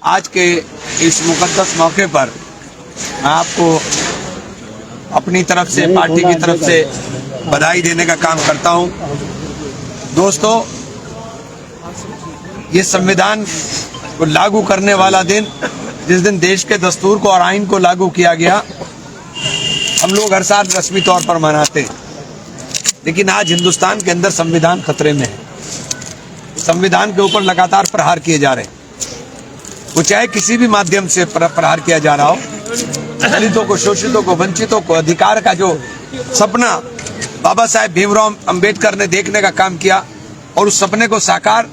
आज के इस मुकद्दस मौके पर मैं आपको अपनी तरफ से, पार्टी की तरफ से बधाई देने का काम करता हूं। दोस्तों, ये संविधान को लागू करने वाला दिन, जिस दिन देश के दस्तूर को और आइन को लागू किया गया, हम लोग हर साल रस्मी तौर पर मनाते हैं। लेकिन आज हिंदुस्तान के अंदर संविधान खतरे में है। संविधान के ऊपर लगातार प्रहार किए जा रहे हैं। वो चाहे किसी भी माध्यम से प्रहार किया जा रहा हो, दलितों को, शोषितों को, वंचितों को अधिकार का जो सपना बाबा साहेब भीमराव अंबेडकर ने देखने का काम किया और उस सपने को साकार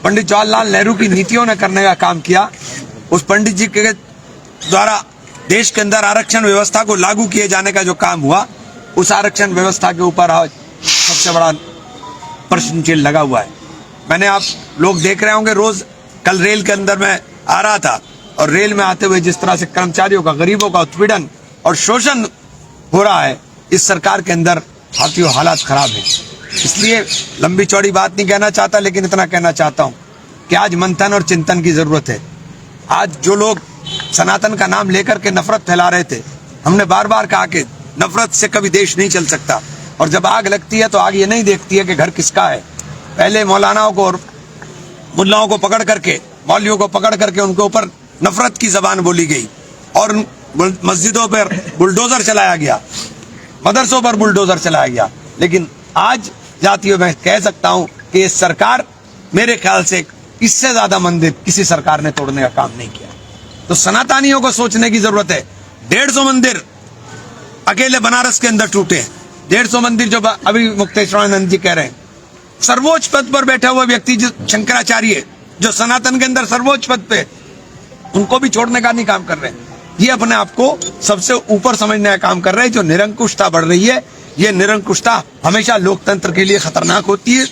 पंडित जवाहरलाल नेहरू की नीतियों ने करने का काम किया। उस पंडित जी के द्वारा देश के अंदर आरक्षण व्यवस्था को लागू किए जाने का जो काम हुआ, उस आरक्षण व्यवस्था के ऊपर आज सबसे बड़ा प्रश्न चिन्ह लगा हुआ है। मैंने, आप लोग देख रहे होंगे, रोज कल रेल के अंदर मैं आ रहा था और रेल में आते हुए जिस तरह से कर्मचारियों का, गरीबों का उत्पीड़न और शोषण हो रहा है, इस सरकार के अंदर भारतीय हालात खराब है। इसलिए लंबी चौड़ी बात नहीं कहना चाहता, लेकिन इतना कहना चाहता हूं कि आज मंथन और चिंतन की जरूरत है। आज जो लोग सनातन का नाम लेकर के नफरत फैला रहे थे, हमने बार बार कहा कि नफरत से कभी देश नहीं चल सकता, और जब आग लगती है तो आग ये नहीं देखती है कि घर किसका है। पहले मौलानाओं को और मुल्लाओं को पकड़ करके, मौलवियों को पकड़ करके उनके ऊपर नफरत की जबान बोली गई और मस्जिदों पर बुलडोजर चलाया गया, मदरसों पर बुलडोजर चलाया गया। लेकिन आज जाती हुई मैं कह सकता हूं कि ये सरकार, मेरे ख्याल से इससे ज्यादा मंदिर किसी सरकार ने तोड़ने का काम नहीं किया। तो सनातनियों को सोचने की जरूरत है। 150 मंदिर अकेले बनारस के अंदर टूटे हैं। 150 मंदिर जो अभी मुक्तेश्वरानंद जी कह रहे हैं, सर्वोच्च पद पर बैठा हुआ व्यक्ति जो शंकराचार्य, जो सनातन के अंदर सर्वोच्च पद पे, उनको भी छोड़ने का नहीं काम कर रहे हैं। ये अपने आप को सबसे ऊपर समझने का काम कर रहे हैं। जो निरंकुशता बढ़ रही है, ये निरंकुशता हमेशा लोकतंत्र के लिए खतरनाक होती है।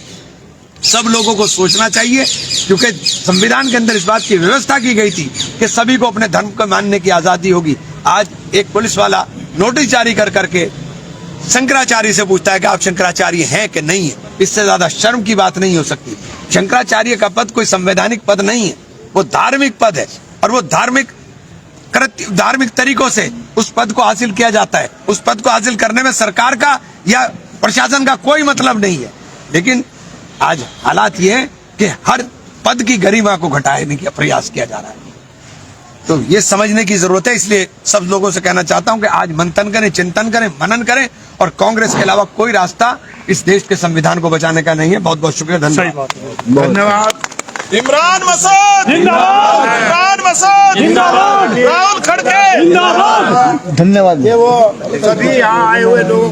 सब लोगों को सोचना चाहिए, क्योंकि संविधान के अंदर इस बात की व्यवस्था की गई थी कि सभी को अपने धर्म को मानने की आजादी होगी। आज एक पुलिस वाला नोटिस जारी कर करके शंकराचार्य से पूछता है कि आप शंकराचार्य हैं कि नहीं है। इससे ज्यादा शर्म की बात नहीं हो सकती। शंकराचार्य का पद कोई संवैधानिक पद नहीं है, वो धार्मिक पद है, और वो धार्मिक तरीकों से उस पद को हासिल किया जाता है। उस पद को हासिल करने में सरकार का या प्रशासन का कोई मतलब नहीं है। लेकिन आज हालात ये है कि हर पद की गरिमा को घटाने का प्रयास किया जा रहा है। तो ये समझने की जरूरत है। इसलिए सब लोगों से कहना चाहता हूं कि आज मंथन करें, चिंतन करें, मनन करें, और कांग्रेस के अलावा कोई रास्ता इस देश के संविधान को बचाने का नहीं है। बहुत बहुत शुक्रिया, धन्यवाद। इमरान मसूद जिंदाबाद, इमरान मसूद जिंदाबाद, राहुल खड़गे जिंदाबाद। धन्यवाद। ये वो सभी यहाँ आए हुए लोग